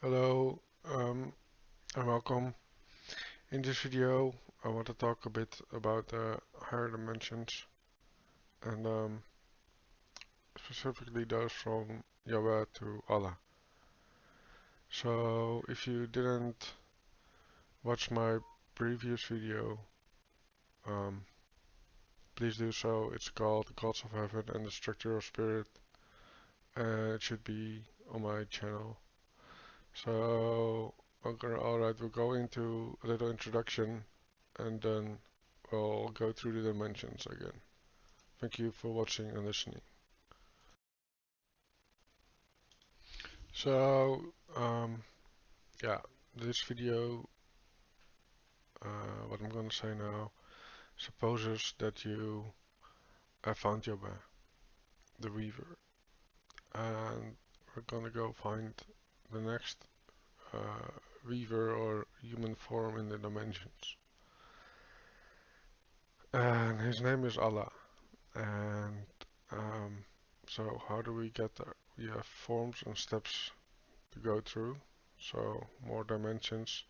Hello, and welcome. In this video, I want to talk a bit about higher dimensions and specifically those from Yahweh to Allah. So, if you didn't watch my previous video, um, please do so. It's called The Gods of Heaven and the Structure of Spirit, and it should be on my channel. So, alright, we'll go into a little introduction and then we'll go through the dimensions again. Thank you for watching and listening. So, yeah, this video, what I'm gonna say now, supposes that you have found Yahweh, the Weaver, and we're gonna go find the next Weaver or human form in the dimensions. And his name is Allah. And so how do we get there? We have forms and steps to go through, so more dimensions,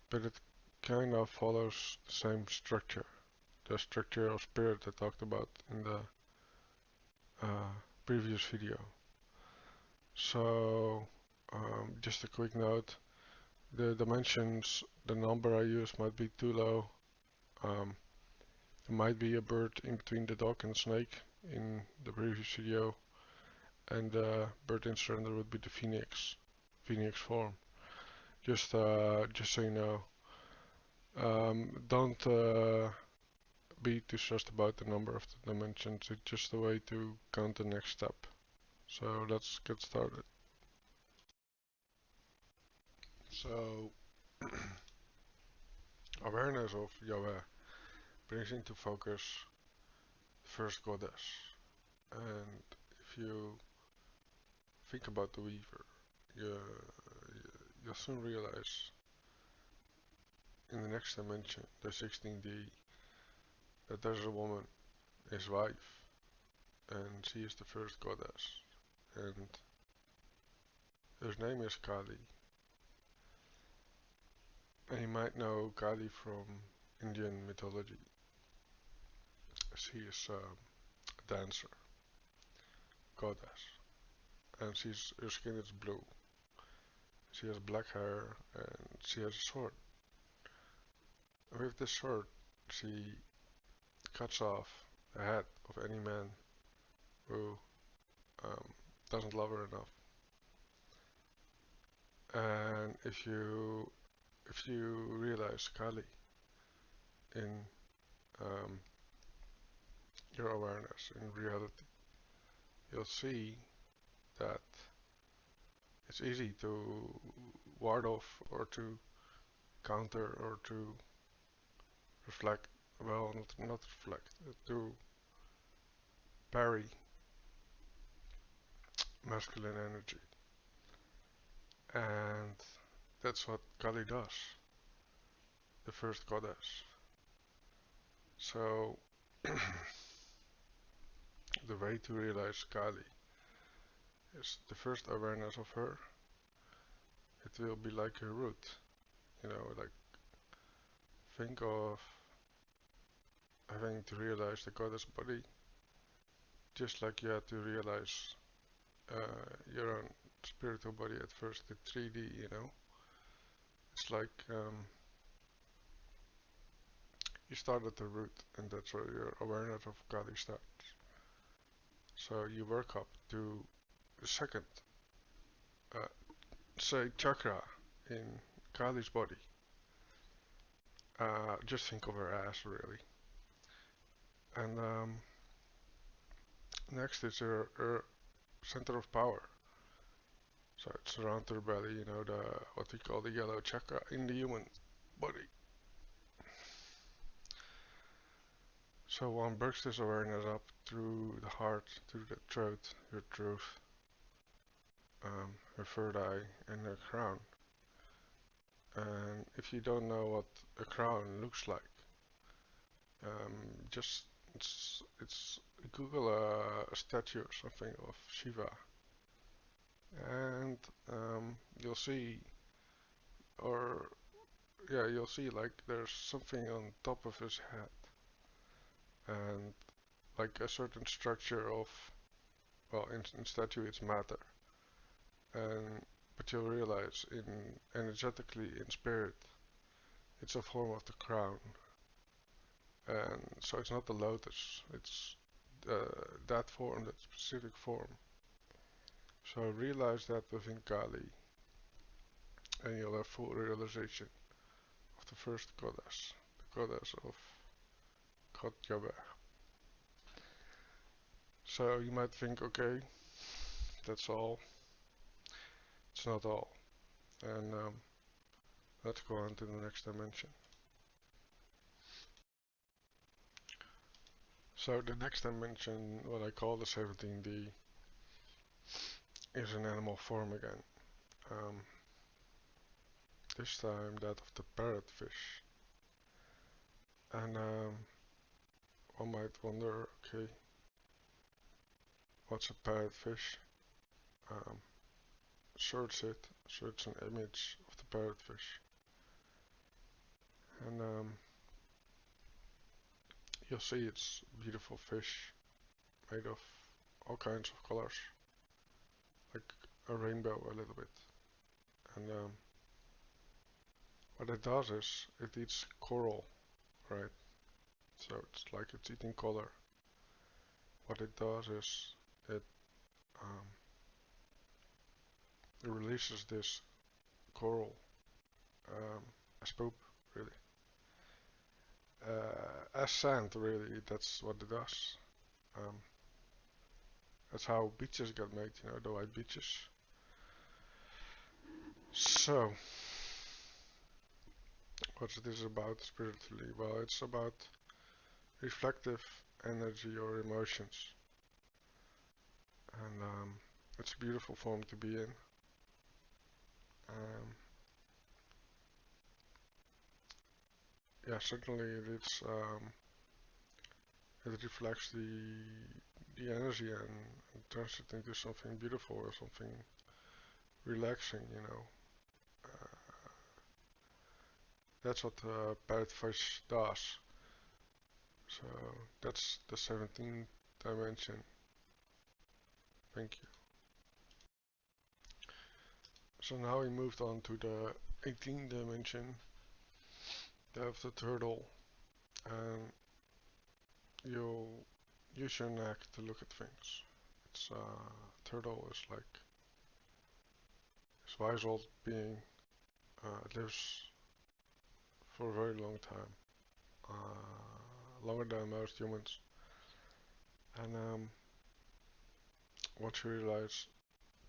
but it kind of follows the same structure, the structure of spirit I talked about in the previous video. So just a quick note, the dimensions, the number I use might be too low. There might be a bird in between the dog and snake in the previous video, and the bird in surrender would be the phoenix form. Just so you know. Don't be too stressed about the number of the dimensions. It's just a way to count the next step. So let's get started. So awareness of Yahweh brings into focus the first goddess. And if you think about the Weaver, you'll soon realize in the next dimension, the 16D, that there's a woman, his wife, and she is the first goddess. And her name is Kali. And you might know Kali from Indian mythology. She is a dancer, goddess, and her skin is blue. She has black hair and she has a sword. And with this sword, she cuts off the head of any man who um, doesn't love her enough. And if you realize Kali in um, your awareness, in reality, you'll see that it's easy to ward off or to counter or to reflect, well, not reflect, to parry masculine energy. And that's what Kali does, the first goddess. So, the way to realize Kali is the first awareness of her. It will be like a root, like think of having to realize the goddess body, just like you had to realize your own spiritual body at first, the 3D. It's like you start at the root, and that's where your awareness of Kali starts. So you work up to the second, uh, say, chakra in Kali's body. Just think of her ass, really. And next is her center of power. So it's around her belly, the what we call the yellow chakra in the human body. So one works this awareness up through the heart, through the throat, her throat, her third eye, and her crown. And if you don't know what a crown looks like, just it's Google a statue or something of Shiva, and you'll see, or yeah, you'll see like there's something on top of his head, and like a certain structure of, well, in statue it's matter, and but you'll realize in energetically in spirit, it's a form of the crown, and so it's not the lotus, it's that form, that specific form. So realize that within Kali, and you'll have full realization of the first goddess, the goddess of God Yahweh. So you might think, okay, that's all. It's not all. And let's go on to the next dimension. So the next dimension, what I call the 17D, is an animal form again. Um, this time that of the parrotfish. And one might wonder, okay, what's a parrotfish? Um, search it, search an image of the parrotfish. And you'll see it's beautiful fish made of all kinds of colors, like a rainbow a little bit. And what it does is it eats coral, right? So it's like it's eating color. What it does is it, um, it releases this coral as poop, really. As sand, really, that's what it does. Um, that's how beaches get made, you know, the white beaches. So, what's this about spiritually? Well, it's about reflective energy or emotions. And it's a beautiful form to be in. Um, yeah, certainly it reflects the energy and turns it into something beautiful or something relaxing, you know. That's what Parrotfish does. So that's the 17th dimension. Thank you. So now we moved on to the 18th dimension, of the turtle, and you'll use your neck to look at things. It's turtle is like this wise old being. It lives for a very long time, longer than most humans. And once you realize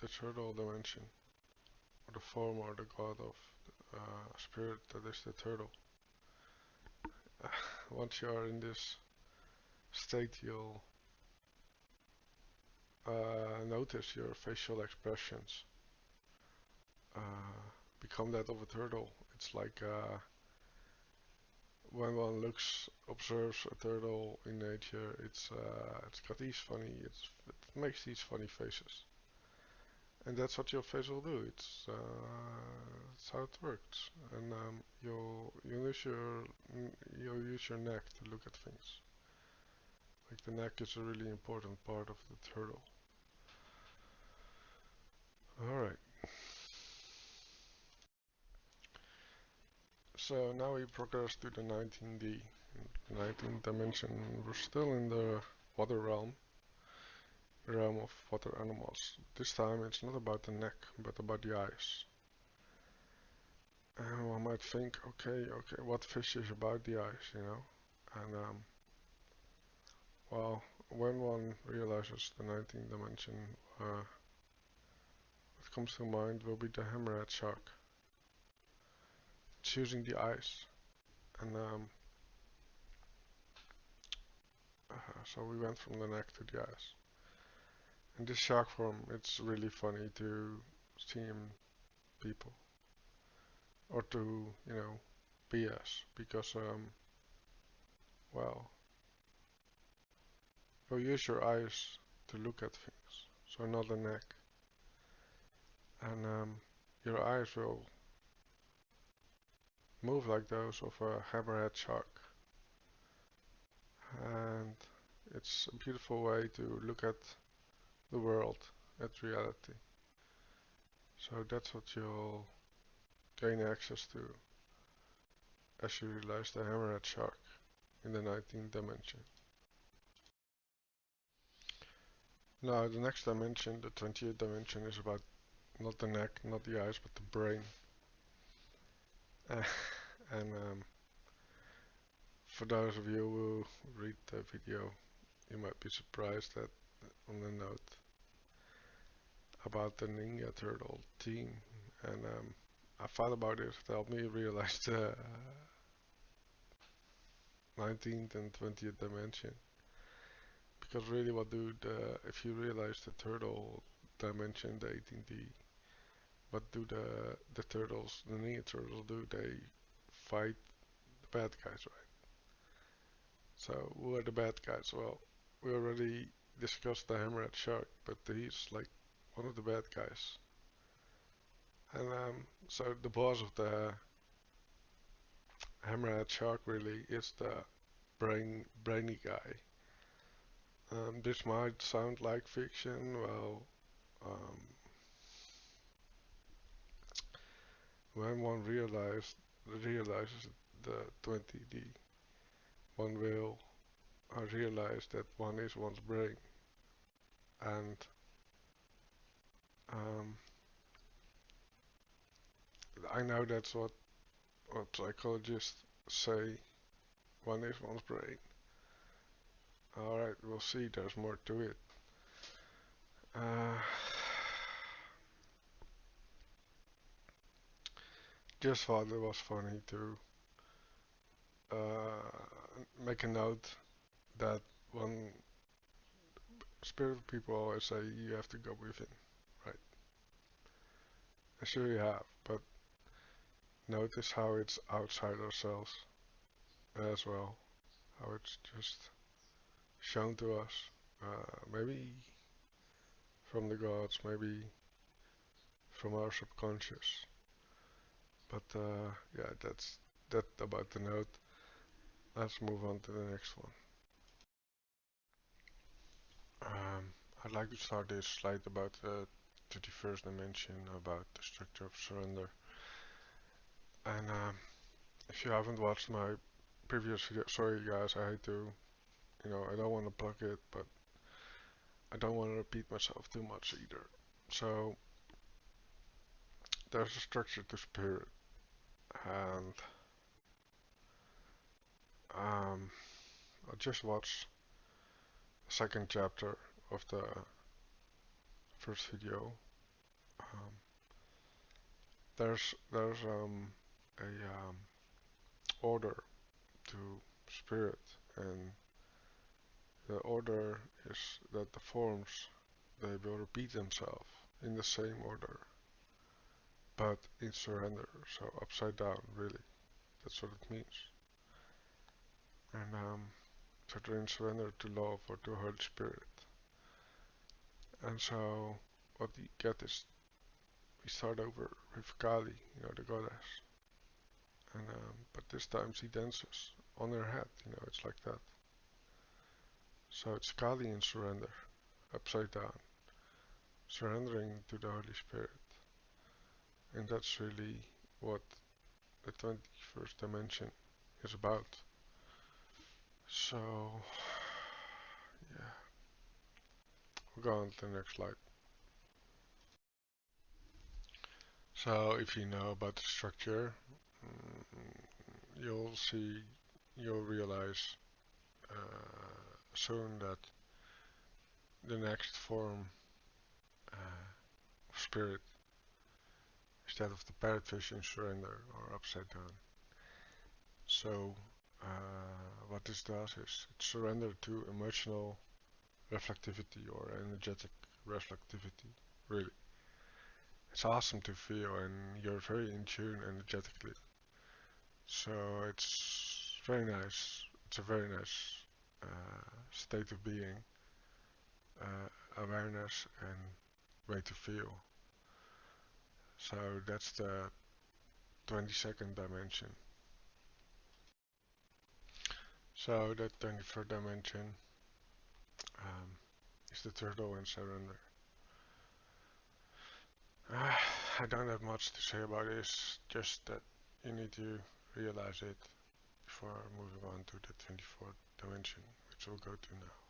the turtle dimension, or the form or the god of spirit that is the turtle, once you are in this state, you'll notice your facial expressions become that of a turtle. It's like when one observes a turtle in nature, it's got these it makes these funny faces, and that's what your face will do. It's how it works, and you'll use your neck to look at things. Like the neck is a really important part of the turtle. All right. So now we progress to the 19D. In the 19th dimension, we're still in the water realm, realm of water animals. This time it's not about the neck, but about the eyes. And one might think, okay, what fish is about the eyes, you know? And well, when one realizes the 19th dimension, what comes to mind will be the hammerhead shark. It's using the eyes, and so we went from the neck to the eyes. In this shark form, it's really funny to see him people, or to, you know, BS, because well, you use your eyes to look at things, so not the neck. And your eyes will move like those of a hammerhead shark. And it's a beautiful way to look at the world, at reality. So that's what you'll gain access to as you realize the hammerhead shark in the 19th dimension. Now the next dimension, the 20th dimension, is about not the neck, not the eyes, but the brain. And for those of you who read the video, you might be surprised that on the note about the Ninja Turtle team. And I thought about it, it helped me realize the 19th and 20th dimension. Because really what do if you realize the turtle dimension, the 18D, what do the turtles, the Ninja Turtles do? They fight the bad guys, right? So who are the bad guys? Well, we already discussed the Hammerhead Shark, but he's like one of the bad guys. And so the boss of the Hammerhead Shark really is the brainy guy. This might sound like fiction. Well, um, when one realizes the 20D, one will realize that one is one's brain, and um, I know that's what psychologists say. One is one's brain. All right, we'll see. There's more to it. Uh, just thought it was funny to make a note that one spirit people always say you have to go within, right? And sure you have, but notice how it's outside ourselves as well. How it's just shown to us. Maybe from the gods, maybe from our subconscious. But yeah, that's that about the note. Let's move on to the next one. I'd like to start this slide about the 31st dimension, about the structure of surrender. And if you haven't watched my previous video, sorry guys, I hate to, I don't want to plug it, but I don't want to repeat myself too much either. So there's a structure to spirit, and I just watched the second chapter of the first video. Um, there's a order to spirit, and the order is that the forms they will repeat themselves in the same order, but in surrender, so upside down, really. That's what it means. And so they're in surrender to love or to Holy Spirit. And so what we get is we start over with Kali, the goddess. And but this time she dances on her head, it's like that. So it's Kali in surrender, upside down, surrendering to the Holy Spirit. And that's really what the 21st dimension is about. So, yeah, we'll go on to the next slide. So, if you know about the structure, you'll realize soon that the next form of spirit is that of the parrotfish in surrender or upside down. So, what this does is it surrenders to emotional reflectivity or energetic reflectivity, really. It's awesome to feel, and you're very in tune energetically. So it's very nice. It's a very nice state of being, awareness, and way to feel. So that's the 22nd dimension. So the 23rd dimension um, is the turtle and surrender. I don't have much to say about this, just that you need to realize it before moving on to the 24th dimension, which we'll go to now.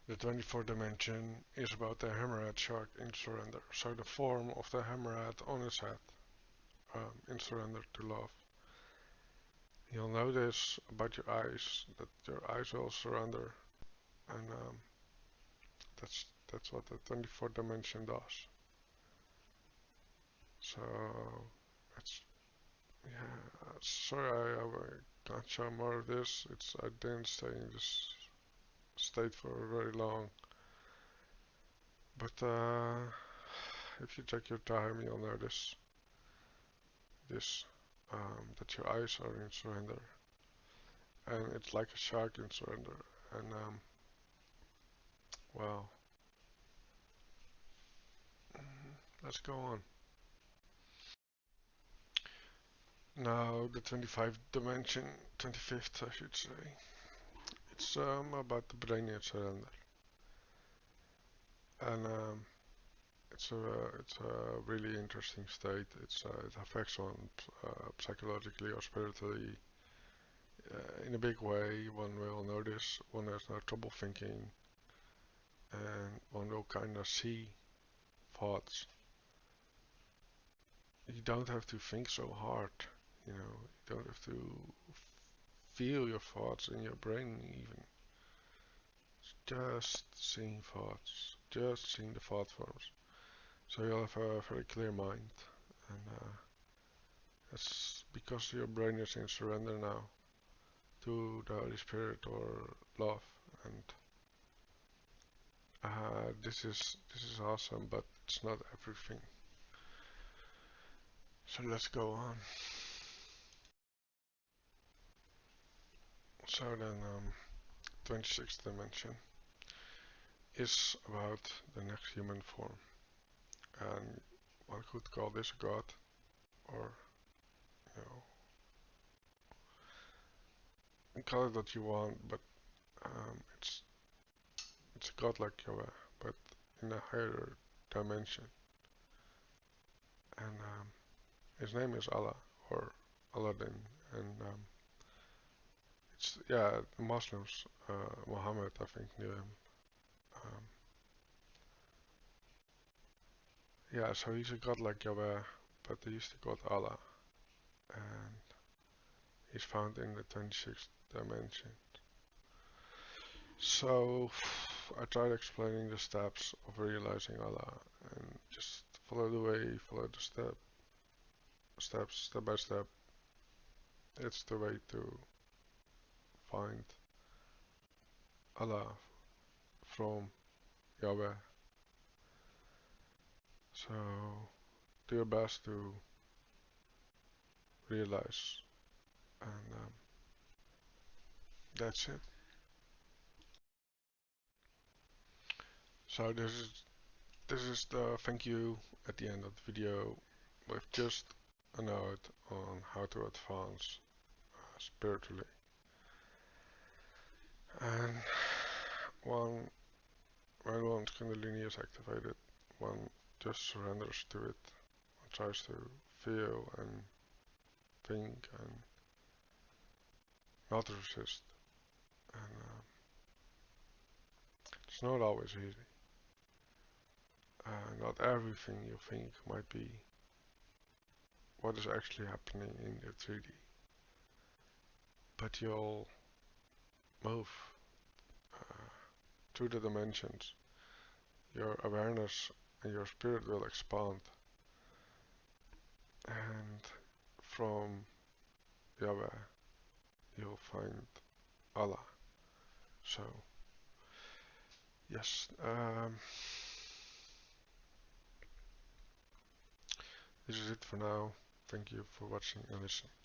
The 24th dimension is about the hammerhead shark in surrender, so the form of the hammerhead on its head in surrender to love. You'll notice about your eyes that your eyes will surrender, and that's what the 24th dimension does. So it's sorry I can't show more of this. I didn't stay in this state for very long, but if you take your time, you'll notice this that your eyes are in surrender, and it's like a shark in surrender. And well, let's go on. Now the 25th dimension, 25th I should say. It's about the brain in surrender, and it's a really interesting state. It affects one psychologically or spiritually in a big way. One will notice one has no trouble thinking, and one will kind of see thoughts. You don't have to think so hard, you know. You don't have to feel your thoughts in your brain even. It's just seeing thoughts, just seeing the thought forms. So you'll have a very clear mind, and that's because your brain is in surrender now to the Holy Spirit or love. And this is awesome, but it's not everything. So let's go on. So then, 26th dimension is about the next human form, and one could call this God, or you know, call it what you want, but it's a God like Yahweh, but in a higher dimension, and his name is Allah or Aladdin, and it's the Muslims, Muhammad, I think, knew him. Um, so he's a God like Yahweh, but he's the God Allah, and he's found in the 26th dimension. So I tried explaining the steps of realizing Allah, and just follow the way, follow the steps, step by step. It's the way to find Allah from Yahweh. So do your best to realize, and that's it. So this is the thank you at the end of the video, with just a note on how to advance spiritually. And one when one's Kundalini is activated, one just surrenders to it. One tries to feel and think and not resist. And it's not always easy. Not everything you think might be what is actually happening in the 3D. But you'll move uh, through the dimensions. Your awareness and your spirit will expand. And from Yahweh, you'll find Allah. So, yes, this is it for now. Thank you for watching and listening.